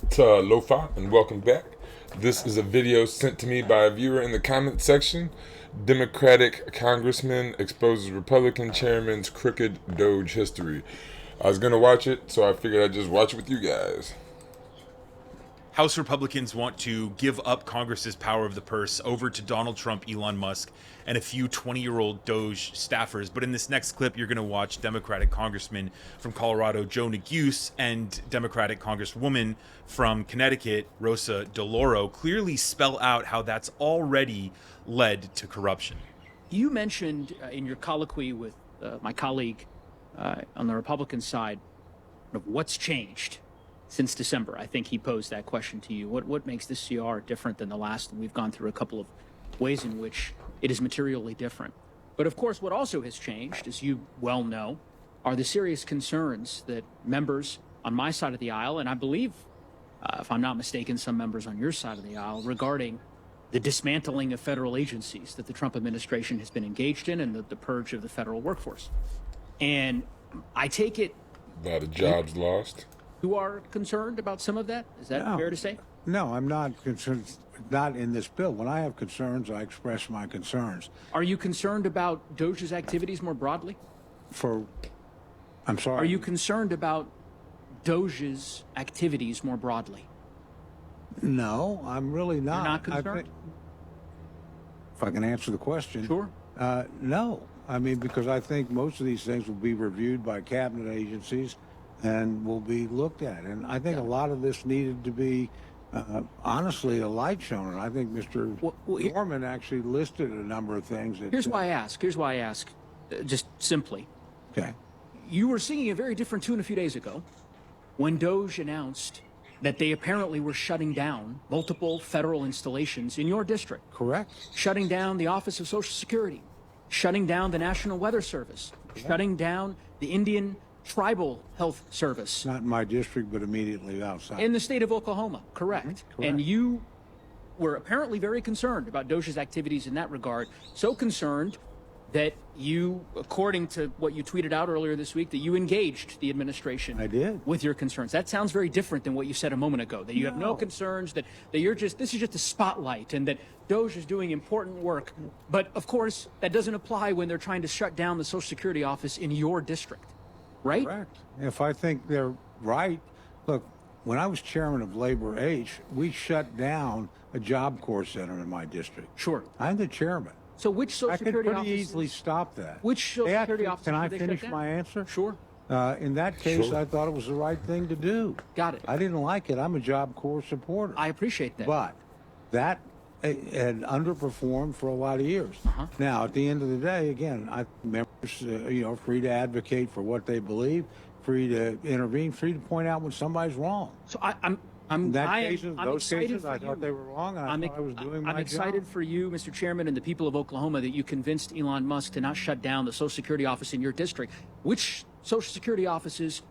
Lofa, and welcome back. This is a video sent to me by a viewer in the comment section. Democratic Congressman exposes Republican chairman's crooked DOGE history. I was going to watch it, so I figured I'd just watch it with you guys. House Republicans want to give up Congress's power of the purse over to Donald Trump, Elon Musk, and a few 20-year-old DOGE staffers. But in this next clip, you're going to watch Democratic Congressman from Colorado, Joe Neguse, and Democratic Congresswoman from Connecticut, Rosa DeLauro, clearly spell out how that's already led to corruption. You mentioned in your colloquy with my colleague on the Republican side of what's changed since December. I think he posed that question to you. What makes this CR different than the last? We've gone through a couple of ways in which it is materially different. But of course, what also has changed, as you well know, are the serious concerns that members on my side of the aisle, and I believe, if I'm not mistaken, some members on your side of the aisle, regarding the dismantling of federal agencies that the Trump administration has been engaged in and the purge of the federal workforce. And I take it... A lot of jobs lost. You are concerned about some of that? Is that fair to say? No, I'm not concerned. Not in this bill. When I have concerns, I express my concerns. Are you concerned about DOGE's activities more broadly? I'm sorry? Are you concerned about DOGE's activities more broadly? No, I'm really not. You're not concerned? If I can answer the question. Sure. No. I mean, because I think most of these things will be reviewed by cabinet agencies and will be looked at. And I think a lot of this needed to be, honestly, a light shown. And I think Mr. Norman actually listed a number of things. Here's why I ask, just simply. Okay. You were singing a very different tune a few days ago when DOGE announced that they apparently were shutting down multiple federal installations in your district. Correct. Shutting down the Office of Social Security, shutting down the National Weather Service, shutting down the Indian Tribal Health Service. Not in my district, but immediately outside. In the state of Oklahoma, correct. Correct. And you were apparently very concerned about DOGE's activities in that regard. So concerned that you, according to what you tweeted out earlier this week, that you engaged the administration I did. with your concerns. That sounds very different than what you said a moment ago, that you have no concerns, that you're just, this is just a spotlight, and that DOGE is doing important work. But of course, that doesn't apply when they're trying to shut down the Social Security office in your district, right? Correct. If I think they're right, look, when I was chairman of Labor H, we shut down a Job Corps center in my district. Sure. I'm the chairman. So which Social I could Security pretty offices? easily stop that. Which Social Security offices Can I did they finish shut my down? answer? Sure. In that case, Sure. I thought it was the right thing to do. Got it. I didn't like it. I'm a Job Corps supporter. I appreciate that. But that had underperformed for a lot of years. Now, at the end of the day, again, members, free to advocate for what they believe, free to intervene, free to point out when somebody's wrong. So I'm In that I am- cases, I'm those excited cases, for I you. thought they were wrong, and I thought I was doing my I'm excited job. for you, Mr. Chairman, and the people of Oklahoma that you convinced Elon Musk to not shut down the Social Security office in your district. Which Social Security offices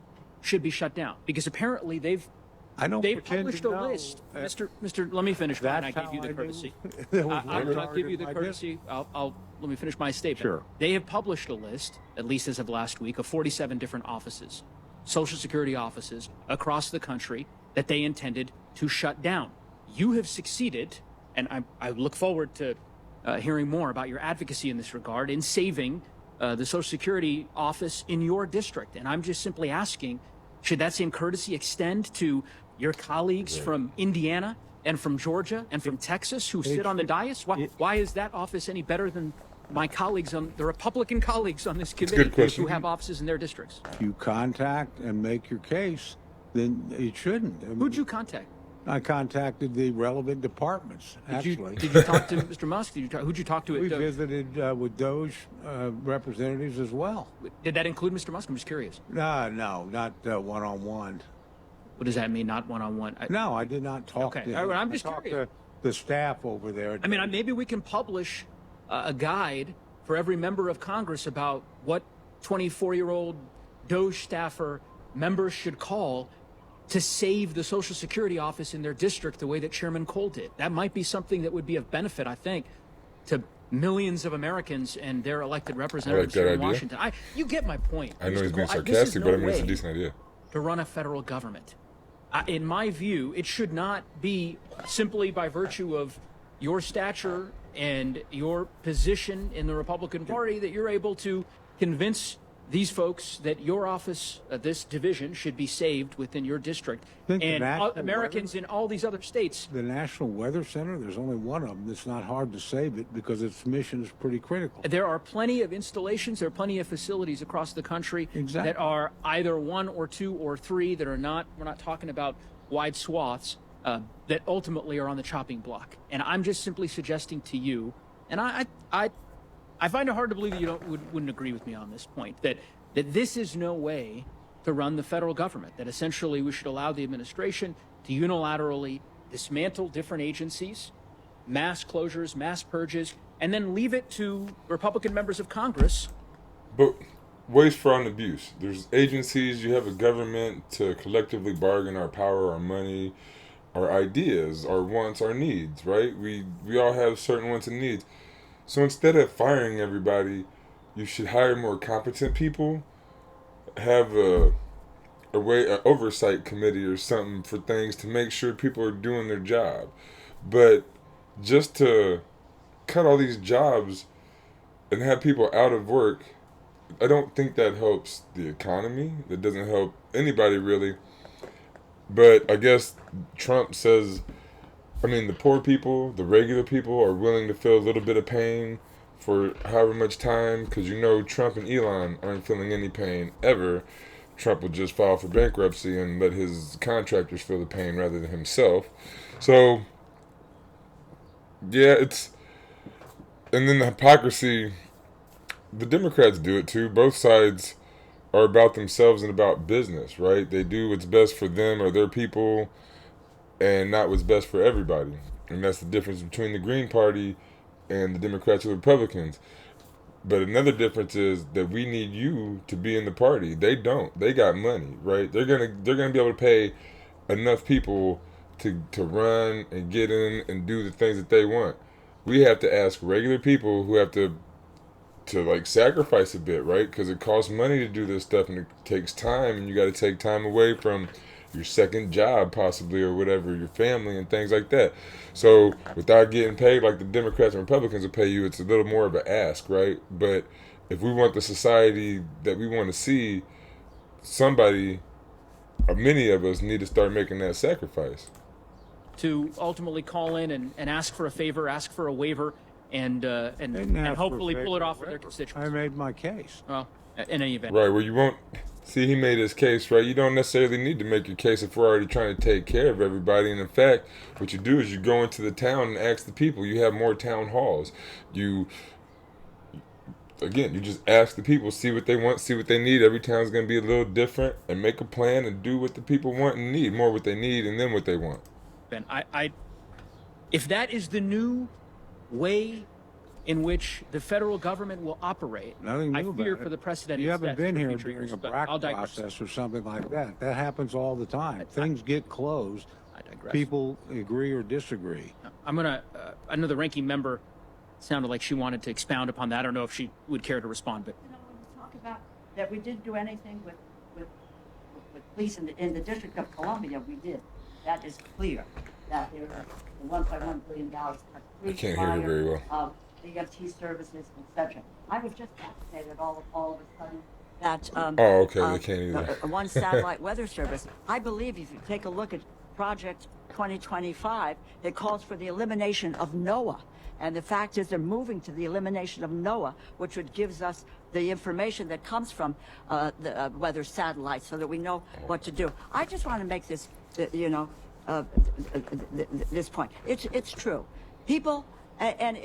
should be shut down? Because apparently they've pretend published to a know. list. Mr. Let me finish. Ryan. I That's gave you how the I knew courtesy. there was I'll majority give you the of my courtesy. Let me finish my statement. Sure. They have published a list, at least as of last week, of 47 different offices, Social Security offices across the country that they intended to shut down. You have succeeded, and I look forward to hearing more about your advocacy in this regard in saving the Social Security office in your district. And I'm just simply asking, should that same courtesy extend to your colleagues from Indiana and from Georgia and from Texas who sit on the dais? Why is that office any better than my colleagues on the Republican colleagues on this committee who have offices in their districts? If you contact and make your case, then it shouldn't. Who'd you contact? I contacted the relevant departments, actually. Did you talk to Mr. Musk? Who'd you talk to at We DOGE? visited with DOGE representatives as well. Did that include Mr. Musk? I'm just curious. No, not one-on-one. What does that mean, not one-on-one? No, I did not talk Okay. to All him. right, I'm just I talked curious. to the staff over there. I mean, maybe we can publish a guide for every member of Congress about what 24-year-old DOGE staffer members should call to save the Social Security office in their district the way that Chairman Cole did. That might be something that would be of benefit, I think, to millions of Americans and their elected representatives that here in idea. Washington. You get my point. I know Mr. he's being Cole. sarcastic, but I mean, it's a way decent idea. to run a federal government. In my view, it should not be simply by virtue of your stature and your position in the Republican Party that you're able to convince these folks that your office, this division, should be saved within your district. Think the And National Americans in all these other states. The National Weather Center, there's only one of them. It's not hard to save it because its mission is pretty critical. There are plenty of installations, there are plenty of facilities across the country Exactly. that are either one or two or three that are not, we're not talking about wide swaths, that ultimately are on the chopping block. And I'm just simply suggesting to you, and I find it hard to believe that you wouldn't agree with me on this point, that this is no way to run the federal government, that essentially we should allow the administration to unilaterally dismantle different agencies, mass closures, mass purges, and then leave it to Republican members of Congress. But waste, fraud, and abuse. There's agencies, you have a government to collectively bargain our power, our money, our ideas, our wants, our needs, right? We all have certain wants and needs. So instead of firing everybody, you should hire more competent people, have an oversight committee or something for things to make sure people are doing their job. But just to cut all these jobs and have people out of work, I don't think that helps the economy. That doesn't help anybody really. But I guess Trump says, the poor people, the regular people are willing to feel a little bit of pain for however much time, because Trump and Elon aren't feeling any pain ever. Trump will just file for bankruptcy and let his contractors feel the pain rather than himself. So, yeah, and then the hypocrisy, the Democrats do it too. Both sides are about themselves and about business, right? They do what's best for them or their people and not what's best for everybody. And that's the difference between the Green Party and the Democrats or the Republicans. But another difference is that we need you to be in the party. They don't. They got money, right? They're gonna be able to pay enough people to run and get in and do the things that they want. We have to ask regular people who have to sacrifice a bit, right? Because it costs money to do this stuff and it takes time, and you got to take time away from your second job possibly or whatever, your family and things like that. So without getting paid like the Democrats and Republicans will pay you, it's a little more of an ask, right? But if we want the society that we want to see, somebody, or many of us, need to start making that sacrifice. To ultimately call in and ask for a favor, ask for a waiver, and hopefully pull it off with their constituents. I made my case. Well, in any event. Right, well, you won't... See, he made his case, right? You don't necessarily need to make your case if we're already trying to take care of everybody. And in fact, what you do is you go into the town and ask the people. You have more town halls. You just ask the people, see what they want, see what they need. Every town's going to be a little different, and make a plan and do what the people want and need. More what they need and then what they want. Ben, if that is the new way in which the federal government will operate, Nothing new I fear about for it. the precedent. You haven't been here during during a BRAC process or something like that. That happens all the time. Things get closed. I digress. People agree or disagree. I'm gonna. I know the ranking member sounded like she wanted to expound upon that. I don't know if she would care to respond, but When we talk about that we didn't do anything with police in the District of Columbia, we did. That is clear. That there are $1.1 billion. I can't hear you very well. EMT services, etc. I was just fascinated all of a sudden that Oh, okay, they can't either. one satellite weather service. I believe if you take a look at Project 2025, it calls for the elimination of NOAA. And the fact is they're moving to the elimination of NOAA, which would gives us the information that comes from the weather satellites so that we know what to do. I just want to make this, this point. It's true. People, and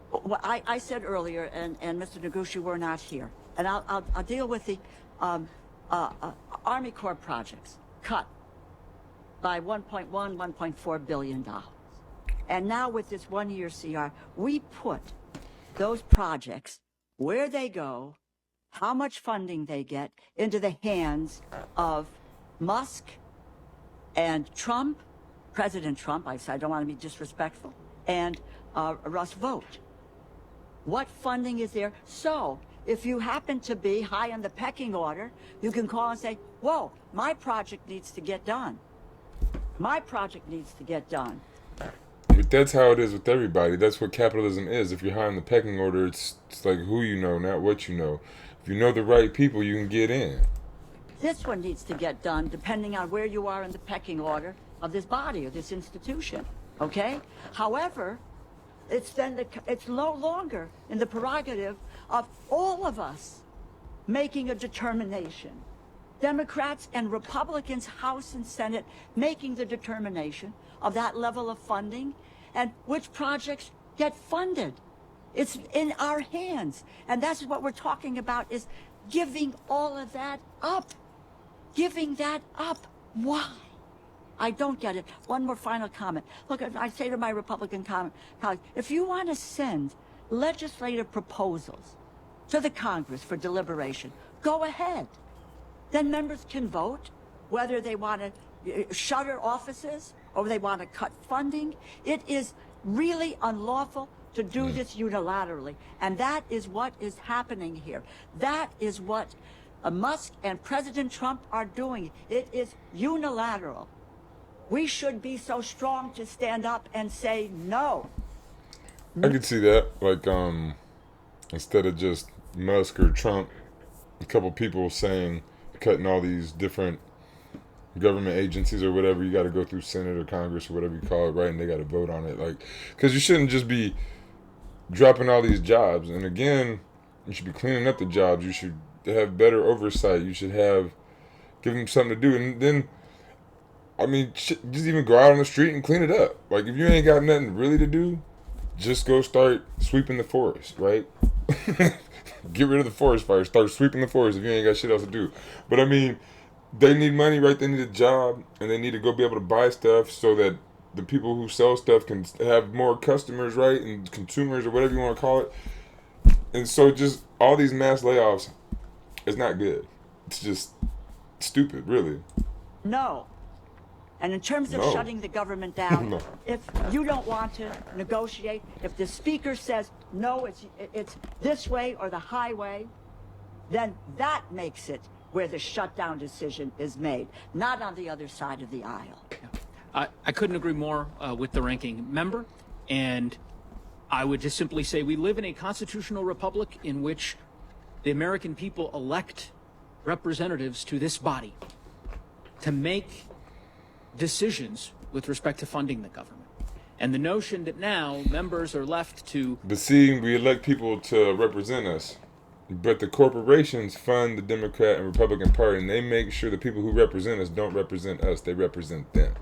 what I said earlier, and Mr. Noguchi, we're not here. And I'll deal with the Army Corps projects cut by $1.4 billion. And now with this 1 year CR, we put those projects where they go, how much funding they get, into the hands of Musk and Trump, President Trump, I don't want to be disrespectful, and Russ Vought. What funding is there? So if you happen to be high on the pecking order, you can call and say, whoa, my project needs to get done. My project needs to get done. But that's how it is with everybody. That's what capitalism is. If you're high in the pecking order, it's like who you know, not what you know. If you know the right people, you can get in. This one needs to get done depending on where you are in the pecking order of this body or this institution, okay? However, it's no longer in the prerogative of all of us making a determination. Democrats and Republicans, House and Senate, making the determination of that level of funding and which projects get funded. It's in our hands. And that's what we're talking about, is giving all of that up. Giving that up. Why? I don't get it. One more final comment. Look, I say to my Republican colleagues, if you want to send legislative proposals to the Congress for deliberation, go ahead. Then members can vote whether they want to shutter offices or they want to cut funding. It is really unlawful to do this unilaterally. And that is what is happening here. That is what Musk and President Trump are doing. It is unilateral. We should be so strong to stand up and say no. I could see that. Like, instead of just Musk or Trump, a couple people saying, cutting all these different government agencies or whatever, you got to go through Senate or Congress or whatever you call it, right? And they got to vote on it. Like, because you shouldn't just be dropping all these jobs. And again, you should be cleaning up the jobs. You should have better oversight. You should give them something to do. And then, I mean, just even go out on the street and clean it up. Like, if you ain't got nothing really to do, just go start sweeping the forest, right? Get rid of the forest fire. Start sweeping the forest if you ain't got shit else to do. But I mean, they need money, right? They need a job, and they need to go be able to buy stuff so that the people who sell stuff can have more customers, right? And consumers, or whatever you want to call it. And so just all these mass layoffs is not good. It's just stupid, really. No. And in terms of shutting the government down, if you don't want to negotiate, if the speaker says, no, it's this way or the highway, then that makes it where the shutdown decision is made, not on the other side of the aisle. I couldn't agree more with the ranking member. And I would just simply say we live in a constitutional republic in which the American people elect representatives to this body to make decisions with respect to funding the government. And the notion that now members are left to... But see, we elect people to represent us. But the corporations fund the Democrat and Republican Party, and they make sure the people who represent us don't represent us. They represent them.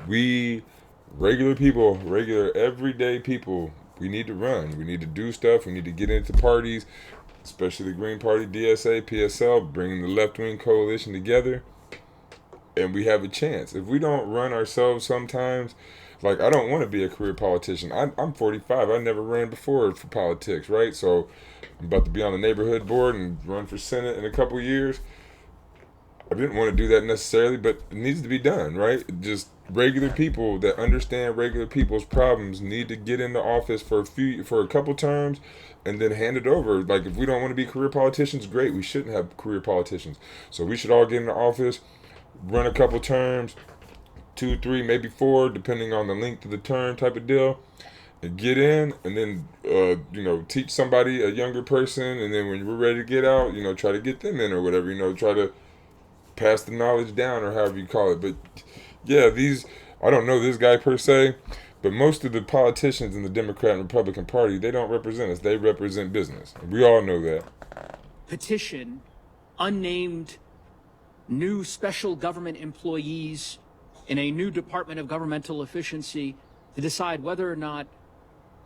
We, regular people, regular everyday people, we need to run. We need to do stuff. We need to get into parties, especially the Green Party, DSA, PSL, bringing the left-wing coalition together. And we have a chance. If we don't run ourselves sometimes, like, I don't want to be a career politician. I'm 45. I never ran before for politics, right? So I'm about to be on the neighborhood board and run for Senate in a couple of years. I didn't want to do that necessarily, but it needs to be done, right? Just regular people that understand regular people's problems need to get into office for a couple terms and then hand it over. Like, if we don't want to be career politicians, great. We shouldn't have career politicians. So we should all get into office, run a couple terms, 2, 3, maybe 4, depending on the length of the term type of deal, and get in, and then, teach somebody, a younger person, and then when we're ready to get out, try to get them in or whatever, try to pass the knowledge down or however you call it. But yeah, I don't know this guy per se, but most of the politicians in the Democrat and Republican Party, they don't represent us. They represent business. We all know that. Petition unnamed new special government employees in a new Department of Governmental Efficiency to decide whether or not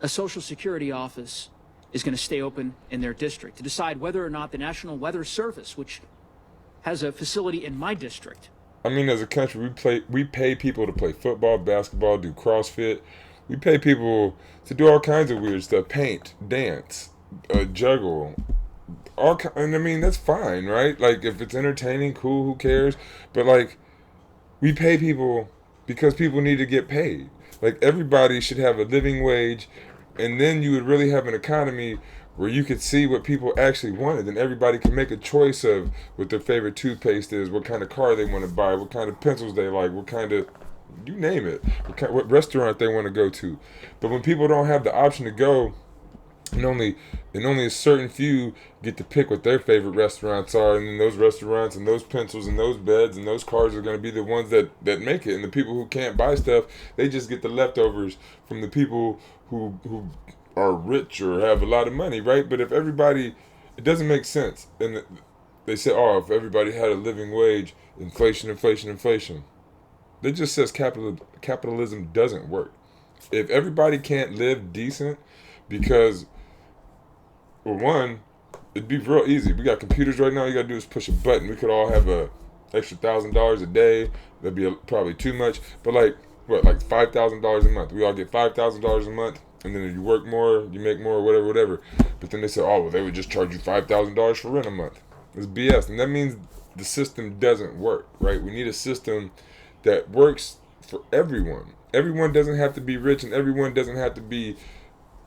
a Social Security office is going to stay open in their district, to decide whether or not the National Weather Service, which has a facility in my district. I mean, as a country, we pay people to play football, basketball, do CrossFit. We pay people to do all kinds of weird stuff, paint, dance, juggle, and I mean, that's fine, right? Like, if it's entertaining, cool, who cares? But like, we pay people because people need to get paid. Like, everybody should have a living wage, and then you would really have an economy where you could see what people actually wanted, and everybody can make a choice of what their favorite toothpaste is, what kind of car they want to buy, what kind of pencils they like, what kind of, you name it, what restaurant they want to go to. But when people don't have the option to go, and only a certain few get to pick what their favorite restaurants are, and then those restaurants and those pencils and those beds and those cars are going to be the ones that make it. And the people who can't buy stuff, they just get the leftovers from the people who are rich or have a lot of money, right? But if everybody, it doesn't make sense. And they say, oh, if everybody had a living wage, inflation. That just says capitalism doesn't work. If everybody can't live decent, because, well, one, it'd be real easy. We got computers right now. You gotta do is push a button. We could all have a extra $1,000 a day. That'd be probably too much. But like $5,000 a month. We all get $5,000 a month, and then if you work more, you make more, whatever. But then they say, oh, well, they would just charge you $5,000 for rent a month. It's BS, and that means the system doesn't work, right? We need a system that works for everyone. Everyone doesn't have to be rich, and everyone doesn't have to be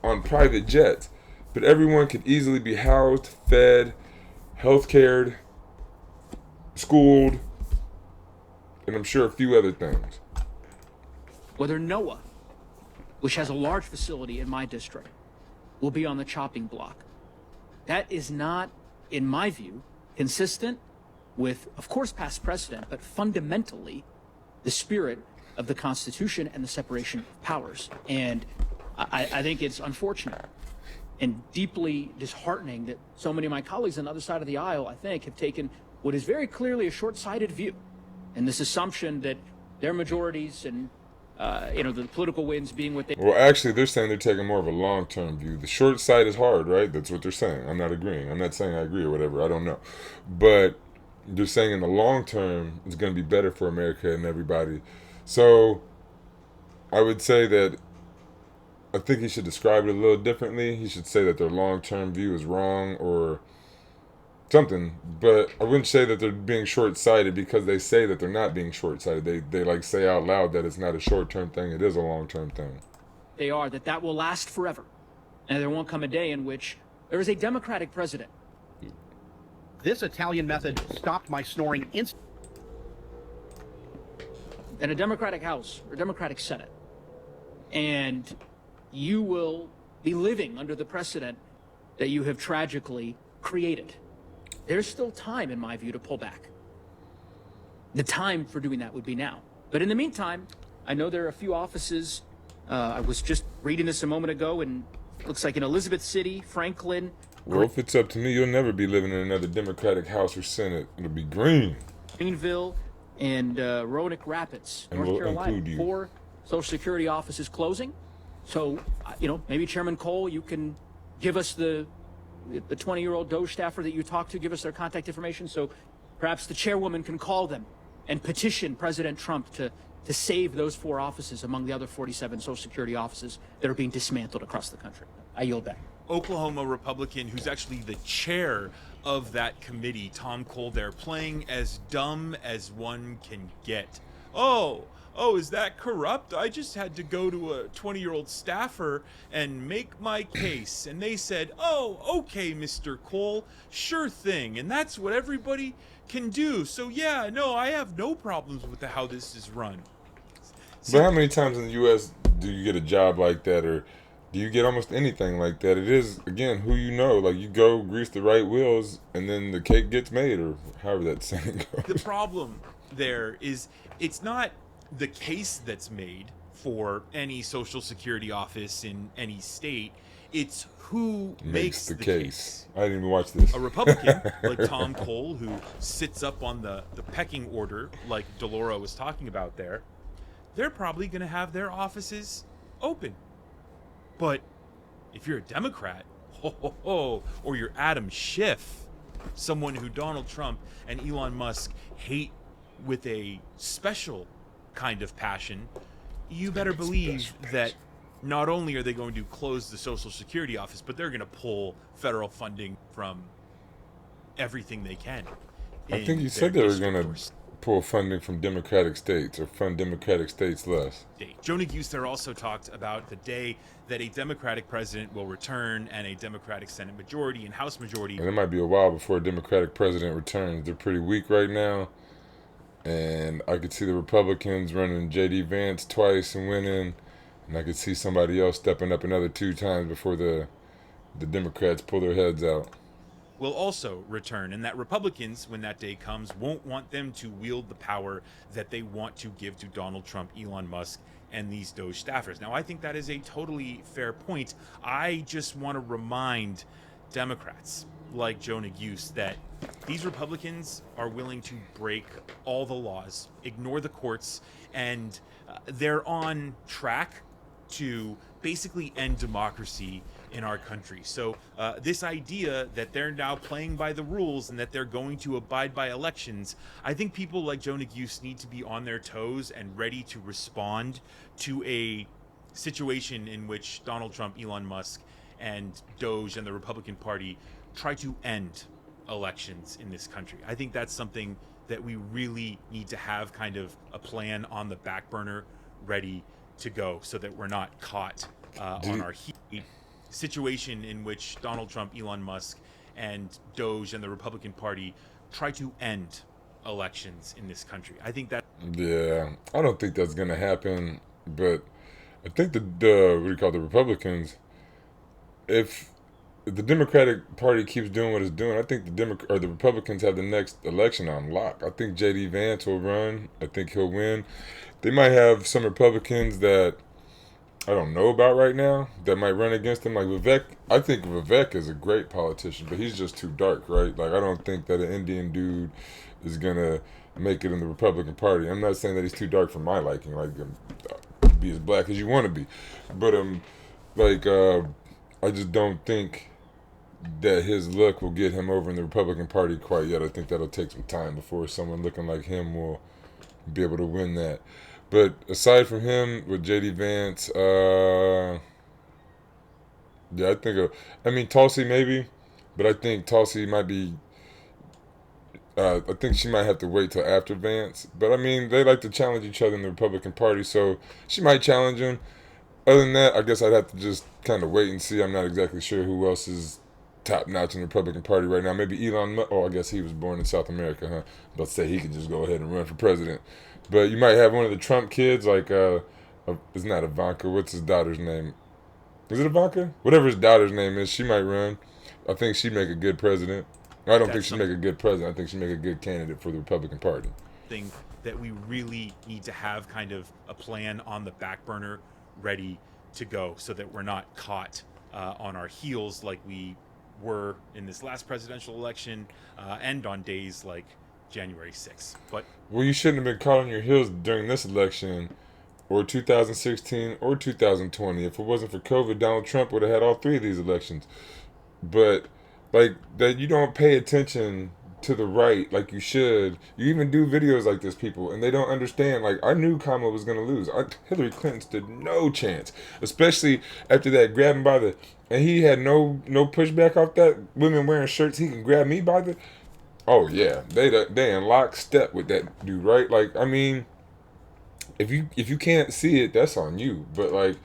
on private jets, but everyone could easily be housed, fed, health cared, schooled, and I'm sure a few other things. Whether NOAA, which has a large facility in my district, will be on the chopping block. That is not, in my view, consistent with, of course, past precedent, but fundamentally the spirit of the Constitution and the separation of powers. And I think it's unfortunate and deeply disheartening that so many of my colleagues on the other side of the aisle, I think, have taken what is very clearly a short-sighted view, and this assumption that their majorities and the political wins being what they... Well, actually, they're saying they're taking more of a long-term view. The short sight is hard, right? That's what they're saying. I'm not agreeing. I'm not saying I agree or whatever. I don't know. But they're saying in the long term, it's going to be better for America and everybody. So I would say that I think he should describe it a little differently. He should say that their long-term view is wrong or something. But I wouldn't say that they're being short-sighted because they say that they're not being short-sighted. They like say out loud that it's not a short-term thing. It is a long-term thing. They are, that will last forever. And there won't come a day in which there is a Democratic president. This Italian method stopped my snoring instantly. And a Democratic House or Democratic Senate. And you will be living under the precedent that you have tragically created. There's still time, in my view, to pull back. The time for doing that would be now. But in the meantime, I know there are a few offices. I was just reading this a moment ago, and it looks like in Elizabeth City, Franklin. Well, if it's up to me, you'll never be living in another Democratic House or Senate. It'll be green. Greenville and Roanoke Rapids, North Carolina. 4 Social Security offices closing. So, maybe Chairman Cole, you can give us the 20-year-old DOGE staffer that you talked to, give us their contact information, so perhaps the chairwoman can call them and petition President Trump to save those 4 offices among the other 47 Social Security offices that are being dismantled across the country. I yield back. Oklahoma Republican, who's actually the chair of that committee, Tom Cole, there, playing as dumb as one can get. Oh, is that corrupt? I just had to go to a 20-year-old staffer and make my case. And they said, oh, okay, Mr. Cole, sure thing. And that's what everybody can do. So, yeah, no, I have no problems with how this is run. But how many times in the U.S. do you get a job like that, or do you get almost anything like that? It is, again, who you know. Like, you go grease the right wheels, and then the cake gets made, or however that saying goes. The problem there is it's not the case that's made for any Social Security office in any state. It's who makes the case. I didn't even watch this. A Republican like Tom Cole, who sits up on the pecking order like Delora was talking about there, they're probably going to have their offices open. But if you're a Democrat, or you're Adam Schiff, someone who Donald Trump and Elon Musk hate with a special kind of passion, you better believe that not only are they going to close the Social Security office, but they're going to pull federal funding from everything they can. I think you said they were going to pull funding from Democratic states or fund Democratic states less. Joe Neguse also talked about the day that a Democratic president will return and a Democratic Senate majority and House majority. And it might be a while before a Democratic president returns. They're pretty weak right now. And I could see the Republicans running J.D. Vance twice and winning. And I could see somebody else stepping up another 2 times before the Democrats pull their heads out. Will also return, and that Republicans, when that day comes, won't want them to wield the power that they want to give to Donald Trump, Elon Musk, and these DOGE staffers. Now, I think that is a totally fair point. I just want to remind Democrats like Joe Neguse that these Republicans are willing to break all the laws, ignore the courts, and they're on track to basically end democracy in our country. So this idea that they're now playing by the rules and that they're going to abide by elections, I think people like Joe Neguse need to be on their toes and ready to respond to a situation in which Donald Trump, Elon Musk, and DOGE and the Republican Party try to end elections in this country. I think that's something that we really need to have kind of a plan on the back burner ready to go so that we're not caught on our heat. Situation in which Donald Trump, Elon Musk, and DOGE and the Republican Party try to end elections in this country. I think that. Yeah, I don't think that's gonna happen. But I think the what do you call the Republicans? If the Democratic Party keeps doing what it's doing, I think the Republicans have the next election on lock. I think J.D. Vance will run. I think he'll win. They might have some Republicans that I don't know about right now that might run against him. Like Vivek, I think Vivek is a great politician, but he's just too dark, right? Like I don't think that an Indian dude is gonna make it in the Republican Party. I'm not saying that he's too dark for my liking, like be as black as you want to be, but I just don't think that his look will get him over in the Republican Party quite yet. I think that'll take some time before someone looking like him will be able to win that. But aside from him, with J.D. Vance, yeah, I mean, Tulsi maybe, but I think Tulsi might be, I think she might have to wait till after Vance. But I mean, they like to challenge each other in the Republican Party, so she might challenge him. Other than that, I guess I'd have to just kind of wait and see. I'm not exactly sure who else is top notch in the Republican Party right now. Maybe Elon Musk. Oh, I guess he was born in South America, huh? But say he could just go ahead and run for president. But you might have one of the Trump kids, like it's not Ivanka. What's his daughter's name? Is it Ivanka? Whatever his daughter's name is, she might run. I think she'd make a good president. I don't think she'd make a good president. I think she'd make a good candidate for the Republican Party. Thing that we really need to have kind of a plan on the back burner ready to go so that we're not caught on our heels like we were in this last presidential election and on days like January 6th. But well, you shouldn't have been caught on your heels during this election or 2016 or 2020. If it wasn't for COVID, Donald Trump would have had all 3 of these elections. But like that, you don't pay attention to the right like you should. You even do videos like this, people, and they don't understand. Like, I knew Kamala was gonna lose. Hillary Clinton stood no chance, especially after that grabbing by the, and he had no pushback off that. Women wearing shirts, he can grab me by the. Oh yeah, they in lockstep with that dude, right? Like, I mean, if you can't see it, that's on you. But like,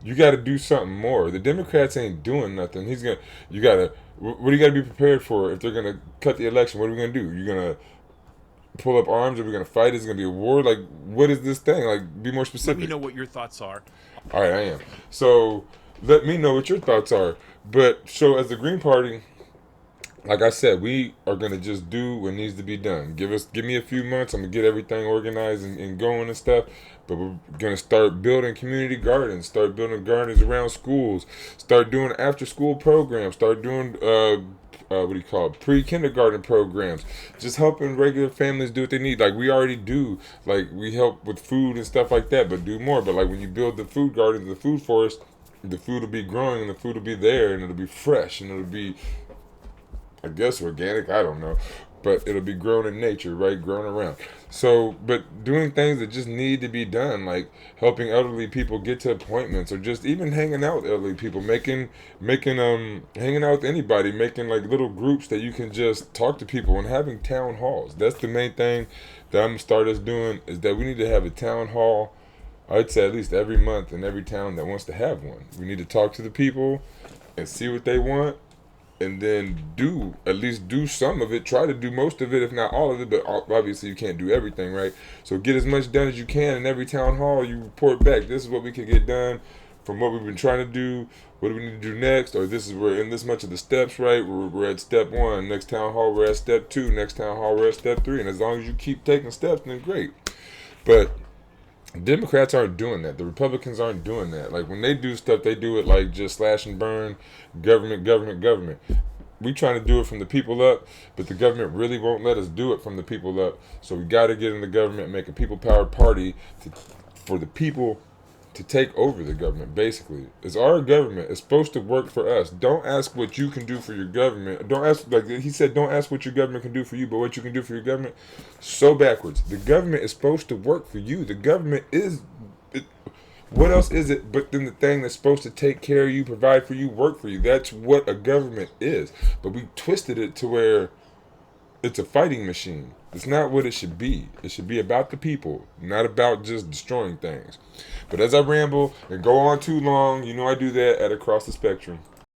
you got to do something more. The Democrats ain't doing nothing. You gotta. What do you got to be prepared for if they're gonna cut the election? What are we gonna do? You're gonna pull up arms? Are we gonna fight? Is it gonna be a war? Like, what is this thing? Like, be more specific. let me know what your thoughts are. All right, I am. So let me know what your thoughts are. But so as the Green Party, like I said, we are gonna just do what needs to be done. Give me a few months. I'm gonna get everything organized and going and stuff. But we're gonna start building community gardens. Start building gardens around schools. Start doing after-school programs. Start doing what do you call it? Pre-kindergarten programs. Just helping regular families do what they need. Like we already do. Like we help with food and stuff like that. But do more. But like when you build the food gardens, the food forest, the food will be growing and the food will be there and it'll be fresh and it'll be, I guess, organic. I don't know. but it'll be grown in nature, right? Grown around. So, but doing things that just need to be done, like helping elderly people get to appointments, or just even hanging out with elderly people, hanging out with anybody, making like little groups that you can just talk to people, and having town halls. That's the main thing that I'm gonna start us doing, is that we need to have a town hall. I'd say at least every month in every town that wants to have one. We need to talk to the people and see what they want, and then at least do some of it. Try to do most of it, if not all of it, but obviously you can't do everything, right? So get as much done as you can in every town hall. You report back, this is what we could get done from what we've been trying to do, what do we need to do next, or we're in this much of the steps, right? We're at step 1, next town hall we're at step 2, next town hall we're at step 3, and as long as you keep taking steps, then great. But Democrats aren't doing that. The Republicans aren't doing that. Like, when they do stuff, they do it like just slash and burn, government, government, government. We trying to do it from the people up, but the government really won't let us do it from the people up. So we got to get in the government, make a people-powered party for the people to take over the government, basically. It's our government. It's supposed to work for us. Don't ask what you can do for your government. Don't ask, like he said, don't ask what your government can do for you, but what you can do for your government. So backwards. The government is supposed to work for you. The government is... what else is it but then the thing that's supposed to take care of you, provide for you, work for you? That's what a government is. But we twisted it to where it's a fighting machine. It's not what it should be. It should be about the people, not about just destroying things. But as I ramble and go on too long, you know I do that at Across the Spectrum.